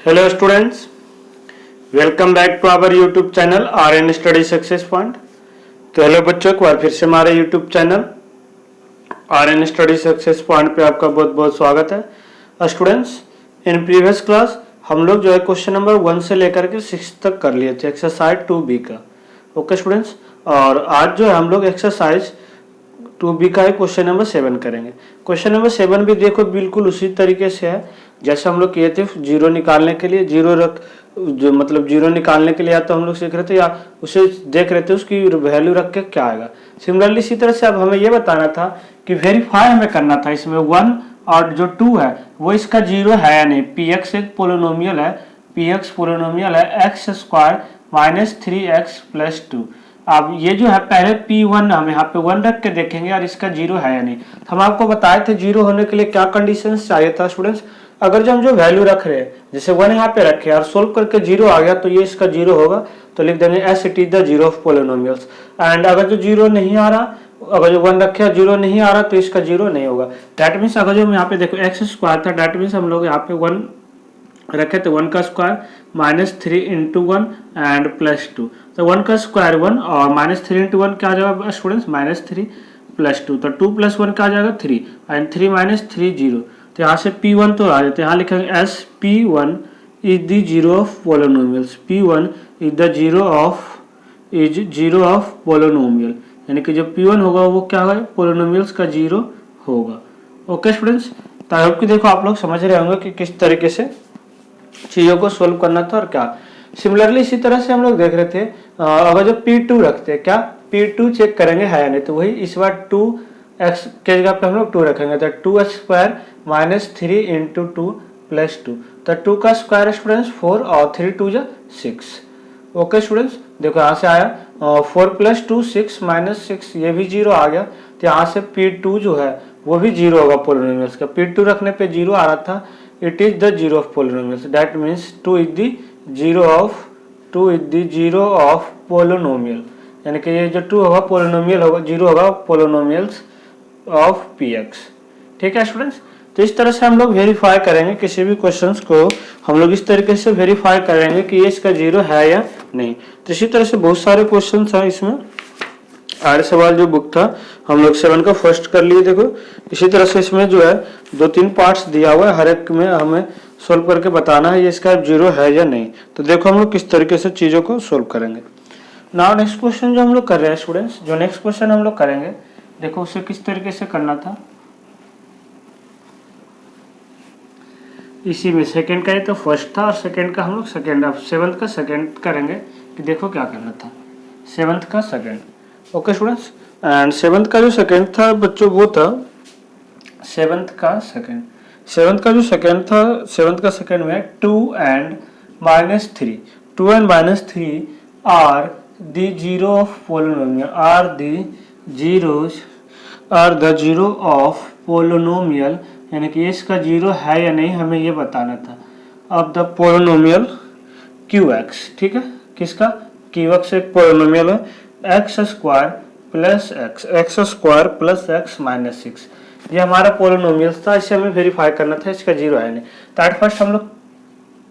Hello students, welcome back to our YouTube channel RN study success point. तो hello बच्चों, एक बार फिर से हमारे YouTube channel RN study success point पे आपका बहुत बहुत स्वागत है। स्टूडेंट्स, इन प्रीवियस क्लास हम लोग जो है क्वेश्चन नंबर 1 से लेकर के 6 तक कर लिए थे एक्सरसाइज 2B का। ओके स्टूडेंट्स, और आज जो है हम लोग एक्सरसाइज 2B का क्वेश्चन नंबर 7 करेंगे। क्वेश्चन नंबर 7 भी देखो बिल्कुल उसी तरीके से है जैसे हम लोग किए थे। जीरो निकालने के लिए जीरो रख जो मतलब जीरो निकालने के लिए या तो हम लोग सीख रहे थे या उसे देख रहे थे उसकी वैल्यू रख के क्या आएगा। सिमिलरली इसी तरह से अब हमें यह बताना था कि वेरीफाई हमें करना था इसमें 1 और जो 2 है वो इसका जीरो है या नहीं। px एक पोलिनोमियल है, px पोलिनोमियल है x square minus 3x plus 2। अब ये जो है पहले P1 हम यहाँ पे 1 रख के देखेंगे और इसका जीरो है या नहीं। हम आपको बताए थे जीरो होने के लिए क्या कंडीशंस चाहिए था स्टूडेंट्स। अगर जो हम जो वैल्यू रख रहे हैं जैसे 1 यहाँ पे रखे और सोल्व करके जीरो आ गया तो ये इसका जीरो होगा, तो लिख देंगे S it is the zero of polynomials. And अगर जो जीरो नहीं आ रहा, अगर जो 1 रखे जीरो नहीं आ रहा तो इसका जीरो नहीं होगा। दैट मीन्स अगर जो हम यहाँ पे देखो एक्स स्क्वायर था, दैट मीन्स हम लोग यहाँ पे 1 रखे तो 1 का square minus 3 into 1 and plus 2। तो 1 का स्क्वायर 1 और माइनस 3 इंटू 1 क्या आ जाएगा स्टूडेंट्स, माइनस 3 प्लस 2। तो 2 प्लस 1 क्या आ जाएगा 3 एंड 3 माइनस 3 जीरो। तो यहाँ से P1 तो आ जाते हैं, यहाँ लिखेंगे S P1 is the zero of polynomials. P1 is the zero of polynomial, यानी कि जो P1 होगा वो क्या होगा, पोलिनोमियल्स का जीरो होगा। ओके स्टूडेंट्स, तो आई होप कि देखो आप लोग समझ रहे होंगे कि किस तरीके से चीज़ों को सोल्व करना था और क्या। सिमिलरली इसी तरह से हम लोग देख रहे थे अगर जो P2 रखते हैं, क्या P2 चेक करेंगे है या नहीं, तो वही इस बार 2x के जगह पे हम लोग 2 रखेंगे तो 2x square minus 3 into 2 plus 2। तो 2 का स्क्वायर स्टूडेंट्स 4 और 3 2 जा 6। ओके स्टूडेंट्स, देखो यहाँ से आया 4 प्लस 2 6 माइनस 6, ये भी जीरो आ गया। तो यहाँ से P2 जो है वो भी जीरो होगा पोलिनोमियल्स का। P2 रखने पे जीरो आ रहा था, it is the zero of polynomials. That means 2 is the zero of polynomial, यानी कि ये जो 2 होगा पोलिनोमियल होगा, जीरो होगा पोलिनोमियल्स ऑफ Px। ठीक है स्टूडेंट्स, तो इस तरह से हम लोग वेरीफाई करेंगे किसी भी क्वेश्चंस को, हम लोग इस तरीके से वेरीफाई करेंगे कि ये इसका जीरो है या नहीं। तो इसी तरह से बहुत सारे क्वेश्चंस हैं इसमें। आर्य सवाल जो बुक था हम लोग 7 का फर्स्ट कर लिए। देखो इसी तरह से इसमें जो है 2-3 पार्ट्स दिया हुआ है, हर एक में हमें सोल्व करके बताना है ये इसका जीरो है या नहीं। तो देखो हम लोग किस तरीके से चीज़ों को सोल्व करेंगे। नाउ नेक्स्ट क्वेश्चन जो हम लोग कर रहे हैं स्टूडेंट्स, जो नेक्स्ट क्वेश्चन हम लोग करेंगे देखो उसे किस तरीके से करना था। इसी में सेकंड का ही तो फर्स्ट था और सेकंड का हम लोग सेकंड, अब 7th का सेकंड करेंगे कि देखो क्या करना था 7th का second. Okay students, and 7th का जो सेकंड था बच्चों वो था 7th का सेकंड। 7th का जो सेकंड था, 7th का सेकंड में 2 and minus 3, 2 and minus 3 are the zero of polynomial, are the zero of polynomial, यानी कि इसका जीरो है या नहीं हमें ये बताना था। अब द पोलिनोमियल Qx, ठीक है, किसका Qx एक पोलिनोमियल है x square plus x square plus x minus 6। ये हमारा पोलिनोमियल था, इसे हमें वेरीफाई करना था इसका जीरो है नहीं। तो एट फर्स्ट हम लोग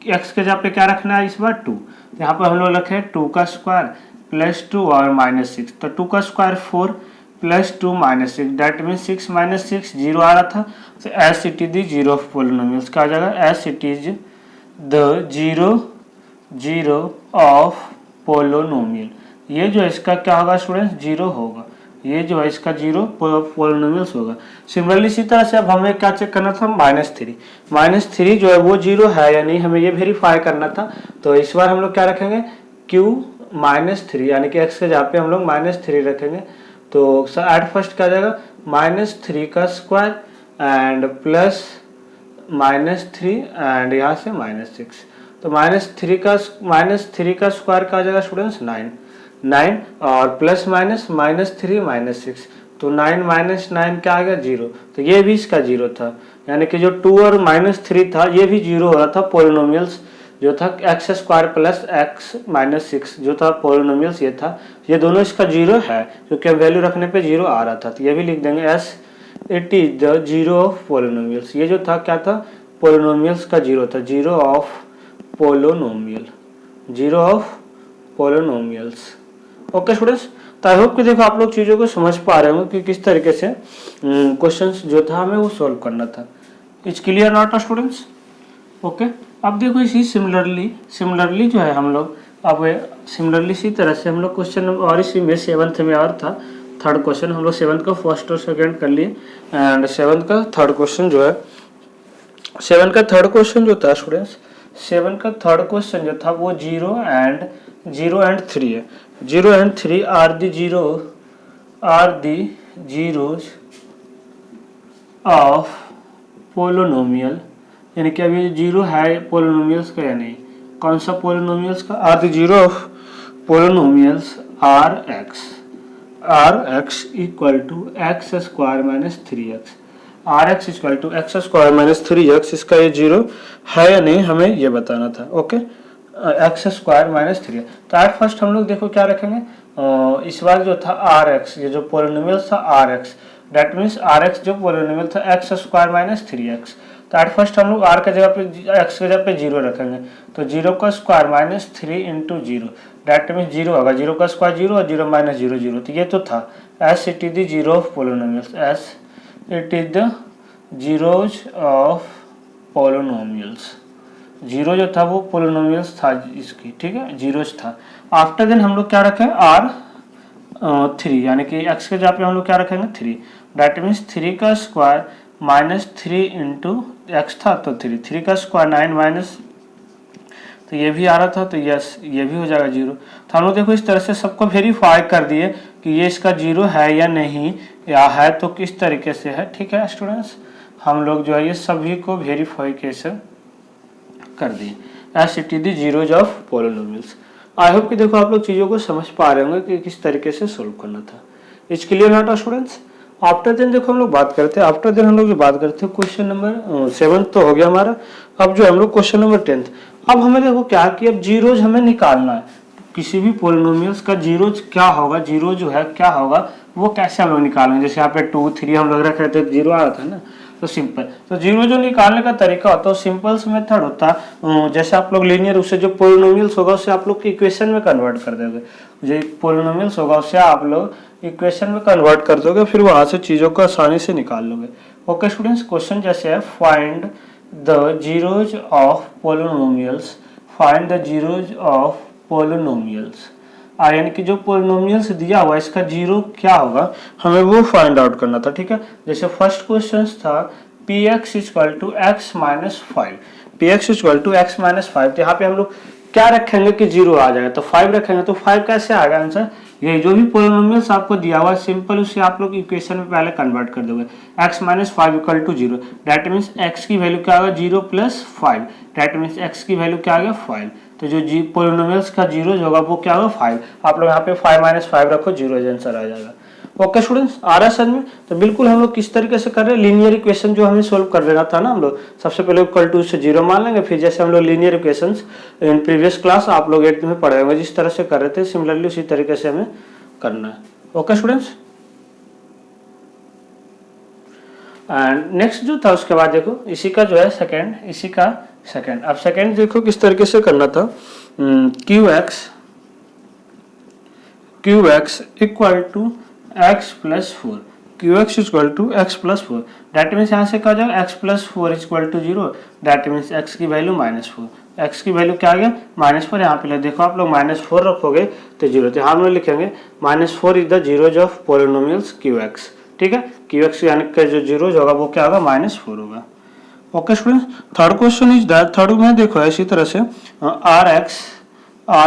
एक्स के जगह पे क्या रखना है इस बार 2, यहाँ पर हम लोग रखे 2 का स्क्वायर प्लस 2 और माइनस 6। तो 2 का square 4 plus 2 minus 6, that mean 6 minus 6 zero आ रहा था। तो as it is the zero of polynomials, क्या आ जाएगा as it is the zero of polynomial. ये जो इसका क्या होगा स्टूडेंट्स, जीरो होगा, ये जो है इसका जीरो पोलिनोमियल्स होगा। सिमिलरली इसी तरह से अब हमें क्या चेक करना था, माइनस थ्री जो है वो जीरो है या नहीं हमें ये वेरीफाई करना था। तो इस बार हम लोग क्या रखेंगे Q माइनस 3, यानी कि x के जहाँ पे हम लोग माइनस 3 रखेंगे। तो एट फर्स्ट क्या जाएगा माइनस 3 का square and plus minus 3 and यहाँ से माइनस 6। तो माइनस 3 का स्क्वायर क्या आ जाएगा स्टूडेंट्स 9 और प्लस माइनस माइनस 3 माइनस 6। तो 9 माइनस 9 क्या आ गया 0। तो ये भी इसका जीरो था, यानी कि जो 2 और माइनस 3 था ये भी जीरो हो रहा था। पोलिनोमियल्स जो था x square plus x minus 6 जो था पोलिनोमियल्स ये था, ये दोनों इसका जीरो है क्योंकि वैल्यू रखने पे जीरो आ रहा था। तो ये भी लिख देंगे S it is the zero of polynomials. ये जो था क्या था, पोलिनोमियल्स का जीरो था, zero of polynomial, zero of polynomials. Okay students, तो आई होप कि देखो आप लोग चीज़ों को समझ पा रहे हो कि किस तरीके से क्वेश्चंस जो था हमें वो सॉल्व करना था। It's clear not students? Okay, अब देखो इसी सिमिलरली जो है हम लोग अब सिमिलरली इसी तरह से हम लोग क्वेश्चन और इसी में 7th में और था थर्ड क्वेश्चन, हम लोग 7th का फर्स्ट और सेकंड कर लिए एंड 7th का थर्ड क्वेश्चन जो है 7 का थर्ड क्वेश्चन जो था स्टूडेंट्स 7 का थर्ड क्वेश्चन जो था वो 0 एंड 3 है। 0 and 3 are the zeros of polynomial, यानी कि अभी जीरो है पोलोनोमियल्स का या नहीं, कौन सा पोलोनोमियल्स का, are the zero of polynomials are x equal to x square minus 3x, are x equal to x square minus 3x, इसका ये जीरो है या नहीं हमें ये बताना था। Okay, x square minus 3। तो एट फर्स्ट हम लोग देखो क्या रखेंगे, इस बार जो था आर एक्स, ये जो पोलोनोमियल था are x, that means are x जो पोलोनोमियल था एक्स स्क्वायर माइनस 3x। तो एट फर्स्ट हम लोग आर के जगह पे एक्स के जगह पे जीरो रखेंगे, तो जीरो का square minus 3 into zero, that means zero होगा, जीरो का स्क्वायर जीरो और जीरो माइनस जीरो जीरो, तो ये तो था S it is the zero of polynomials, S it is the zeros of polynomials. Zero जो था वो पोलोनोमियल्स था इसकी, ठीक है, जीरोज था। आफ्टर देन हम लोग क्या रखें आर 3, यानी कि एक्स के जगह पे हम लोग क्या रखेंगे 3, दैट मीन्स 3 का स्क्वायर माइनस 3 इंटू एक्स था तो 3 का स्क्वायर 9 माइनस, तो ये भी आ रहा था, तो यस ये भी हो जाएगा जीरो। तो हम लोग देखो इस तरह से सबको वेरीफाई कर दिए कि ये इसका जीरो है या नहीं, या है तो किस तरीके से है। ठीक है स्टूडेंट्स, हम लोग जो है ये सभी को वेरीफाई कैसे कर दिए S it is the zeros of polynomials. I hope कि देखो आप लोग चीज़ों को समझ पा रहे होंगे कि किस तरीके से सोल्व करना था। It's clear not students? After then देखो हम लोग बात करते हैं, आफ्टर देन हम लोग जो बात करते हैं क्वेश्चन नंबर 7 तो हो गया हमारा। अब जो हम लोग क्वेश्चन नंबर 10, अब हमें देखो क्या कि अब जीरोज हमें निकालना है, किसी भी पोलिनोमियल्स का जीरोज क्या होगा, जीरो जो है क्या होगा वो कैसे हम लोग निकालेंगे। जैसे यहाँ पे 2 3 हम लोग रख रहे थे, जीरो आ रहा था ना, तो सिंपल, तो जीरो जो निकालने का तरीका होता है सिंपल से मेथड होता है, जैसे आप लोग लीनियर उससे जो पोलिनोमियल्स होगा उससे आप लोग इक्वेशन में कन्वर्ट कर दोगे, जो पोलिनोमियल्स होगा उससे आप लोग इक्वेशन में कन्वर्ट कर दोगे, फिर वहां से चीजों को आसानी से निकाल लोगे। ओके स्टूडेंट्स, क्वेश्चन जैसे है find the zeros of polynomials, find the zeros of polynomials, यानी कि जो पोलिनोमियल्स दिया हुआ इसका जीरो क्या होगा हमें वो फाइंड आउट करना था। ठीक है, जैसे फर्स्ट क्वेश्चन था p x equal to x minus 5, p x equal to x minus 5, तो यहाँ पे हम लोग क्या रखेंगे कि जीरो आ जाएगा, तो 5 रखेंगे, तो 5 कैसे आएगा आंसर, ये जो भी पोलिनोमियल्स आपको दिया हुआ सिंपल उसे आप लोग इक्वेशन में पहले कन्वर्ट कर दोगे, x minus 5 equal to zero, that means x की वैल्यू क्या होगा 0 प्लस 5, दैट मीन्स x की वैल्यू क्या आ गया 5, तो जो जी पोलिनोमियल्स का जीरो होगा वो क्या होगा 5, आप लोग यहाँ पे 5 माइनस 5 रखो, जीरो आंसर आ जाएगा। ओके स्टूडेंट्स, आ रहा है समझ में? तो बिल्कुल हम लोग किस तरीके से कर रहे हैं, लीनियर इक्वेशन जो हमें सोल्व कर देना था ना, हम लोग सबसे पहले इक्वल टू से जीरो मान लेंगे, फिर जैसे हम लोग linear equations in previous class आप लोग 8th में पढ़े होंगे जिस तरह से कर रहे थे, सिमिलरली उसी तरीके से हमें करना है। ओके स्टूडेंट्स, एंड नेक्स्ट जो था उसके बाद देखो इसी का जो है सेकेंड, इसी का सेकेंड, अब सेकेंड देखो किस तरीके से करना था, q x equal to x plus 4, q x equal to x plus 4, that means यहाँ से क्या हो जाएगा x plus 4 equal to zero, that means x की वैल्यू माइनस 4, एक्स की वैल्यू क्या आ गया -4, यहाँ पे देखो आप लोग -4 रखोगे तो जीरो, तो हम लोग लिखेंगे -4 is the zeros of polynomials Q x. ठीक है, क्यू एक्स यानी कि जो जीरोज होगा वो क्या होगा -4 होगा। Okay students, third question is that, third में देखो इसी तरह से are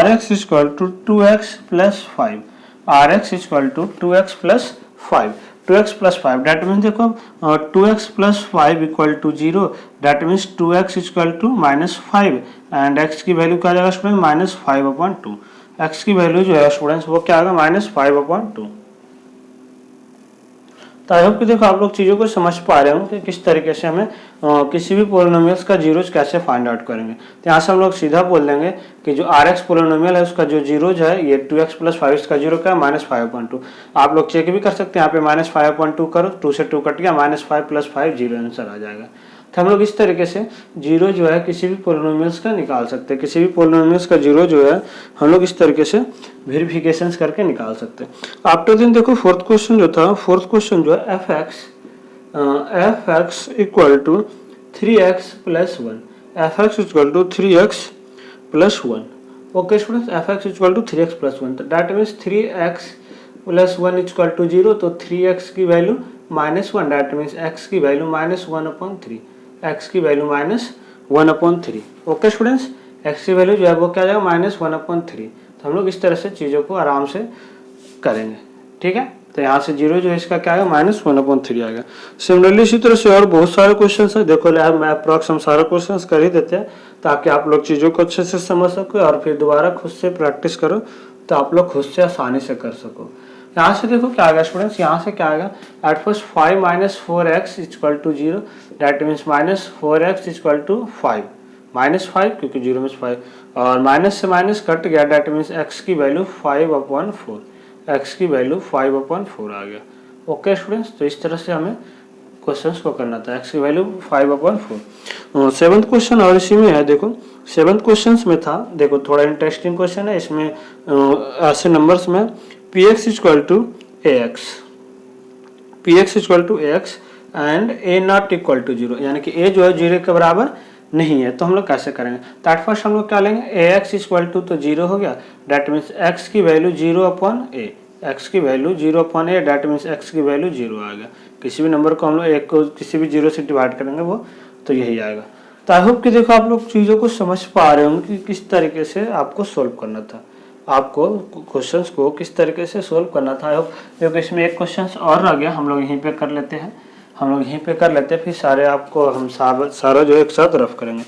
x equal to 2x plus 5, are x equal to 2x plus 5, 2x plus 5, that means देखो 2x plus 5 equal to zero, that means 2x equal to -5 and x की value क्या जाएगा student -5/2, x की value जो है students वो क्या आएगा -5/2। तो आई होप कि देखो आप लोग चीज़ों को समझ पा रहे हो कि किस तरीके से हमें किसी भी पोलिनोमियल्स का जीरोज कैसे फाइंड आउट करेंगे। तो यहाँ से हम लोग सीधा बोल देंगे कि जो आर एक्स पोलिनोमियल है उसका जो जीरोज है ये 2x प्लस 5, इसका जीरो क्या है -5/2। आप लोग चेक भी कर सकते हैं, यहाँ पे -5/2 करो, 2 से 2 कट गया, -5 + 5 जीरो आंसर आ जाएगा। तो हम लोग इस तरीके से जीरो जो है किसी भी पोलिनोमियल्स का निकाल सकते हैं, किसी भी पोलिनोमियल्स का जीरो जो है हम लोग इस तरीके से वेरिफिकेशंस करके निकाल सकते हैं। आफ्टर देन देखो फोर्थ क्वेश्चन जो था, फोर्थ क्वेश्चन जो है f x equal to 3x plus 1, f x equal to 3x plus 1। Okay students, f x equal to 3x plus 1, तो that means 3x plus 1 equal to 0, तो 3x की value -1, that means x की value -1/3, x की value -1/3। Okay students, x की value जो है वो क्या आ जाएगा -1/3। तो हम लोग इस तरह से चीज़ों को आराम से करेंगे, ठीक है। तो यहाँ से जीरो जो है इसका क्या आएगा -1/3 आएगा। सिमिलरली इसी तरह से और बहुत सारे क्वेश्चन है, देखो लैब में अप्रॉक्स हम सारे क्वेश्चन कर ही देते हैं ताकि आप लोग चीज़ों को अच्छे से समझ सको और फिर दोबारा खुद से प्रैक्टिस करो तो आप लोग खुद से आसानी से कर सको। यहाँ से देखो क्या आएगा स्टूडेंट्स, यहाँ से क्या आएगा, at first 5 - 4x equal to 0, that means -4x equal to 5, -5 क्योंकि 0 में 5, और माइनस से माइनस कट गया, दैट मीन्स x की वैल्यू 5/4, x की वैल्यू 5/4 आ गया। ओके स्टूडेंट्स, तो इस तरह से हमें क्वेश्चंस को करना था, x की वैल्यू 5/4। सेवंथ क्वेश्चन और इसी में है, देखो सेवंथ क्वेश्चन में था, देखो थोड़ा इंटरेस्टिंग क्वेश्चन है इसमें, ऐसे नंबर्स में px equal to ax, px equal to ax and a not equal to 0, यानी कि a जो है 0 के बराबर नहीं है, तो हम लोग कैसे करेंगे। तो एट फर्स्ट हम लोग क्या लेंगे, ax इक्वल टू तो 0 हो गया, डैट मीन्स x की वैल्यू 0/a, x की value 0/a, that means x की वैल्यू 0 आ गया। किसी भी नंबर को हम लोग एक को किसी भी 0 से डिवाइड करेंगे वो तो यही आएगा। तो आई होप कि देखो आप लोग चीज़ों को समझ पा रहे होंगे कि किस तरीके से आपको सोल्व करना था, आपको क्वेश्चंस को किस तरीके से सोल्व करना था। आई होप देखो इसमें एक क्वेश्चन और रह गया, हम लोग यहीं पे कर लेते हैं, फिर सारे आपको हम सारा जो एक साथ रफ करेंगे।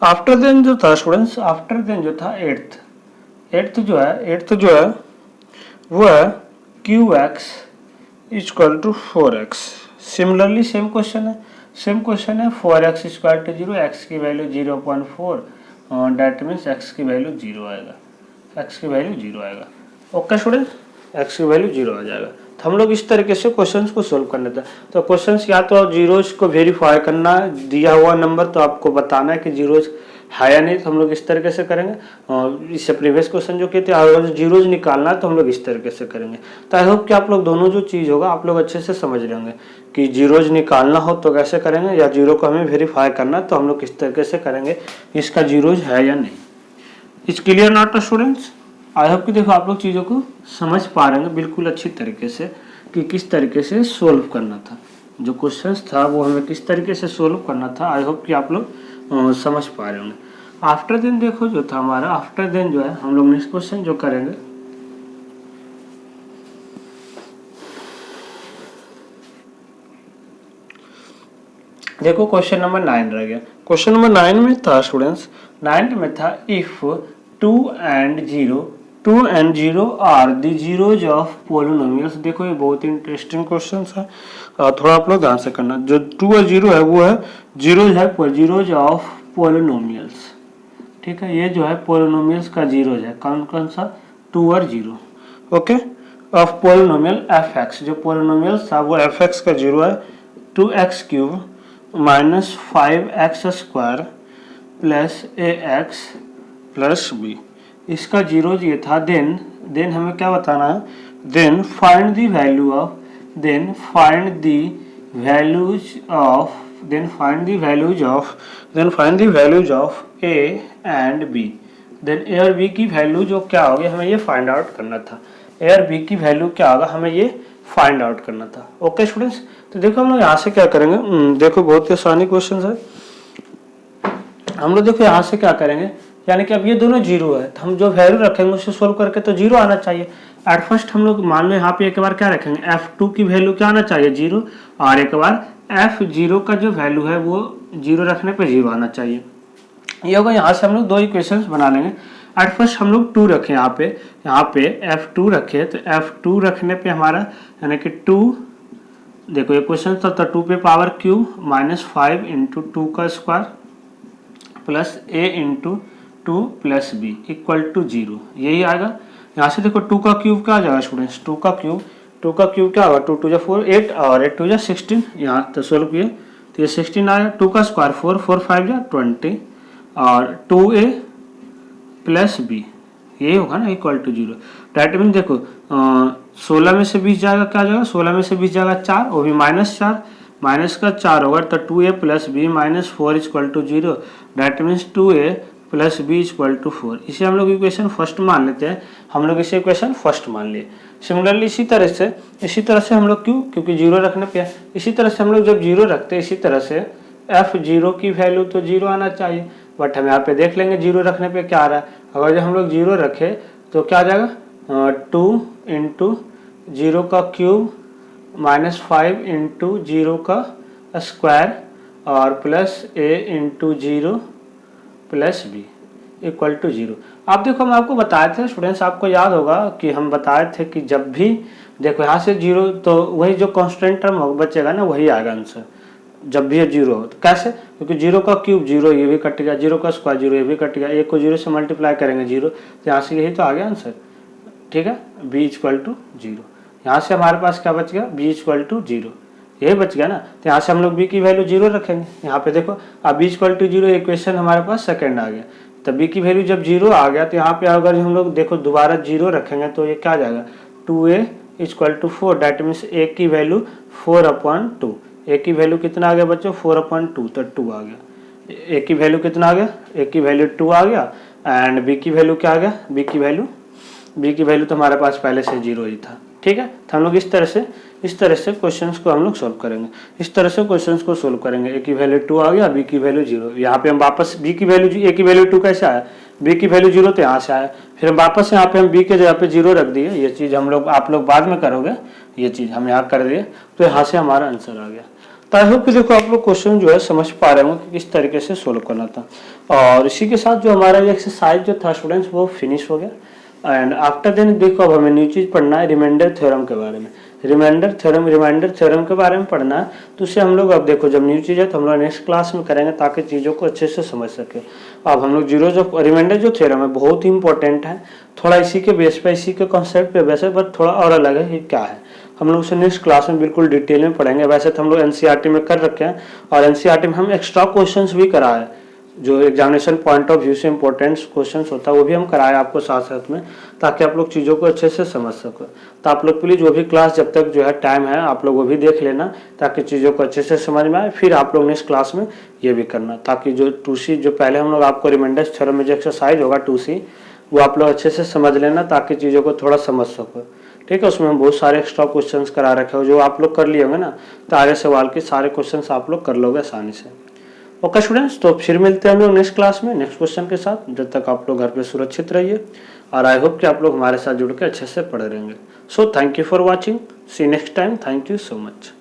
आफ्टर देन जो था स्टूडेंट्स, आफ्टर देन जो था एट्थ जो है वो है qx equal to 4x। Similarly same question है 4x इक्वल टू 0, x की वैल्यू 0/4, डैट मीन्स x की वैल्यू 0 आएगा, x की वैल्यू 0 आएगा। ओके स्टूडेंट, x की वैल्यू 0 आ जाएगा। तो हम लोग इस तरीके से क्वेश्चंस को सोल्व करने थे। तो क्वेश्चंस या तो जीरोज को वेरीफाई करना, दिया हुआ नंबर तो आपको बताना है कि जीरोज है या नहीं, तो हम लोग इस तरीके से करेंगे। और इससे प्रीवियस क्वेश्चन जो किए थे अगर जीरोज निकालना है तो हम लोग इस तरीके से करेंगे। तो आई होप कि आप लोग दोनों जो चीज़ होगा आप लोग अच्छे से समझ रहे होंगे कि जीरोज निकालना हो तो कैसे करेंगे, या जीरो को हमें वेरीफाई करना तो हम लोग इस तरीके से करेंगे, इसका जीरोज है या नहीं। It's clear not students? I hope कि देखो आप लोग चीज़ों को समझ पा रहे हैं बिल्कुल अच्छी तरीके से कि किस तरीके से सोल्व करना था, जो क्वेश्चंस था वो हमें किस तरीके से सोल्व करना था। आई होप कि आप लोग समझ पा रहे होंगे। आफ्टर देन देखो जो था हमारा, आफ्टर देन जो है हम लोग नेक्स्ट क्वेश्चन जो करेंगे, देखो क्वेश्चन नंबर 9 रह गया। क्वेश्चन नंबर 9 में था स्टूडेंट्स, 9 में था if 2 and 0 are the zeros of polynomials. देखो ये बहुत ही इंटरेस्टिंग क्वेश्चन है, थोड़ा आप लोग ध्यान से करना। जो 2 और 0 है वो है जीरोज ऑफ पोलिनोमियल्स, ठीक है। ये जो है पोलिनोमियल्स का जीरोज है, कौन कौन सा, 2 और 0, okay. Of polynomial f x, जो पोलिनोमियल्स था वो एफ एक्स का जीरो है, 2x³ minus 5x² plus ax plus b, इसका जीरो ये था। देन हमें क्या बताना है, then find the values of a and b। Then a और b की वैल्यू जो क्या होगी हमें ये फाइंड आउट करना था, a और b की वैल्यू क्या होगा हमें ये फाइंड आउट करना था। ओके स्टूडेंट्स, तो देखो हम लोग यहाँ से क्या करेंगे, देखो बहुत ही आसानी क्वेश्चन है। हम लोग देखो यहाँ से क्या करेंगे, यानी कि अब ये दोनों जीरो है तो हम जो वैल्यू रखेंगे उससे सोल्व करके तो जीरो आना चाहिए। एट फर्स्ट हम लोग मान लो यहाँ पे एक बार क्या रखेंगे, f2 की वैल्यू क्या आना चाहिए, 0, और एक बार f0 का जो वैल्यू है वो 0 रखने पे 0 आना चाहिए। ये होगा, यहाँ से हम लोग दो इक्वेशंस बना लेंगे। एट फर्स्ट हम लोग 2 रखें, यहाँ पे f2 रखे, तो f2 रखने पे हमारा यानी कि 2, देखो ये क्वेश्चन था तो 2 पे पावर क्यूब माइनस 5 इंटू 2 का square plus a into 2 plus b equal to 0, यही आएगा। यहाँ से देखो 2 का क्यूब क्या आ जाएगा स्टूडेंट्स, 2 का क्यूब क्या होगा, 2 2 4 8 और 8 2 16, यहाँ तो सोल्व किए तो ये 16 आया, 2 का स्क्वायर 4, 4 5 जा 20 और 2a प्लस बी, ये होगा ना इक्वल टू 0। डायरेक्ट मीन देखो 16 में से 20 जाएगा, क्या जाएगा 16 में से 20 जाएगा 4, वो भी -4, माइनस का 4 होगा तो 2a plus b minus 4 equal to 0। Direct means 2a plus b equal to 4। इसे हम लोग इक्वेशन फर्स्ट मान लेते हैं, हम लोग इसे इक्वेशन फर्स्ट मान लिए। सिमिलरली इसी तरह से हम लोग क्योंकि 0 रखने पे है, इसी तरह से हम लोग जब 0 रखते हैं, इसी तरह से f0 की वैल्यू तो 0 आना चाहिए, बट हम यहाँ पे देख लेंगे 0 रखने पे क्या आ रहा है। अगर जब हम लोग 0 रखे तो क्या आ जाएगा 2 इंटू 0 का क्यूब -5 इंटू 0 का स्क्वायर और plus a into 0 plus b equal to 0। आप देखो हम आपको बताए थे स्टूडेंट्स, आपको याद होगा कि हम बताए थे कि जब भी देखो यहाँ से 0 तो वही जो कांस्टेंट टर्म बचेगा ना वही आएगा आंसर, जब भी 0 हो। तो कैसे, क्योंकि 0 का क्यूब 0, ये भी कट गया, 0 का स्क्वायर 0, ये भी कट गया, एक को 0 से मल्टीप्लाई करेंगे 0, तो यहाँ से यही तो आ गया आंसर, ठीक है, b इक्वल टू 0। यहाँ से हमारे पास क्या बच गया, b इक्वल टू 0, ये बच गया ना। तो यहाँ से हम लोग b की वैल्यू 0 रखेंगे, यहाँ पे देखो अब b इक्वल टू 0 इक्वेशन हमारे पास सेकंड आ गया। तो b की वैल्यू जब 0 आ गया तो यहाँ पे अगर हम लोग देखो दोबारा 0 रखेंगे तो ये क्या आ जाएगा 2a equal to 4। That means a की वैल्यू 4/2, a की वैल्यू कितना आ गया बच्चों 4/2, तो 2 आ गया। a की वैल्यू कितना आ गया, a की वैल्यू 2 आ गया एंड b की वैल्यू क्या आ गया, b की वैल्यू तो हमारे पास पहले से 0 ही था, ठीक है। तो हम लोग इस तरह से क्वेश्चंस को हम लोग सोल्व करेंगे, इस तरह से क्वेश्चंस को सोल्व करेंगे। a की वैल्यू 2 आ गया, b की वैल्यू 0, यहाँ पे हम वापस b की वैल्यू a की वैल्यू 2 कैसे आया, b की वैल्यू 0 तो यहाँ से आया, फिर हम वापस यहाँ पे हम b के जगह पे 0 रख दिए। ये चीज़ हम लोग आप लोग बाद में करोगे, ये चीज़ हम यहाँ कर दिए, तो यहाँ से हमारा आंसर आ गया। तो आई होप कि देखो आप लोग क्वेश्चन जो है समझ पा रहे हो कि किस तरीके से सोल्व करना था। और इसी के साथ जो हमारा ये एक्सरसाइज जो था स्टूडेंट्स वो फिनिश हो गया। एंड आफ्टर देन देखो अब हमें न्यू चीज़ पढ़ना है रिमाइंडर थ्योरम के बारे में। रिमाइंडर थ्योरम के बारे में पढ़ना है, तो उससे हम लोग अब देखो जब न्यू चीज़ है तो हम लोग नेक्स्ट क्लास में करेंगे ताकि चीज़ों को अच्छे से समझ सके। अब हम लोग रिमाइंडर जो थ्योरम है बहुत ही इंपॉर्टेंट है, थोड़ा इसी के बेस पे इसी के कॉन्सेप्ट पे वैसे पर थोड़ा और अलग है, ये क्या है हम लोग उसे नेक्स्ट क्लास में बिल्कुल डिटेल में पढ़ेंगे। वैसे तो हम लोग एनसीईआरटी में कर रखे हैं और एनसीईआरटी में हम एक्स्ट्रा क्वेश्चंस भी कराए, जो एग्जामिनेशन पॉइंट ऑफ व्यू से इंपॉर्टेंट क्वेश्चंस होता है वो भी हम कराए आपको साथ साथ में, ताकि आप लोग चीज़ों को अच्छे से समझ सको। तो आप लोग प्लीज़ वो भी क्लास जब तक जो है टाइम है आप लोग वो भी देख लेना, ताकि चीज़ों को अच्छे से समझ में आए। फिर आप लोग नेक्स्ट क्लास में ये भी करना, ताकि जो 2C जो पहले हम लोग आपको रिमाइंडर थ्योरम में जो एक्सरसाइज होगा 2C वो आप लोग अच्छे से समझ लेना, ताकि चीज़ों को थोड़ा समझ सको, ठीक है। उसमें हम बहुत सारे एक्स्ट्रा क्वेश्चंस करा रखे हो, जो आप लोग कर लिए होंगे ना, तो आगे सवाल के सारे क्वेश्चंस आप लोग कर लोगे आसानी से। ओके स्टूडेंट्स, तो फिर मिलते हैं हम लोग नेक्स्ट क्लास में नेक्स्ट क्वेश्चन के साथ। जब तक आप लोग घर पे सुरक्षित रहिए और आई होप कि आप लोग हमारे साथ जुड़ के अच्छे से पढ़े रहेंगे। So thank you for watching, see next time, thank you so much.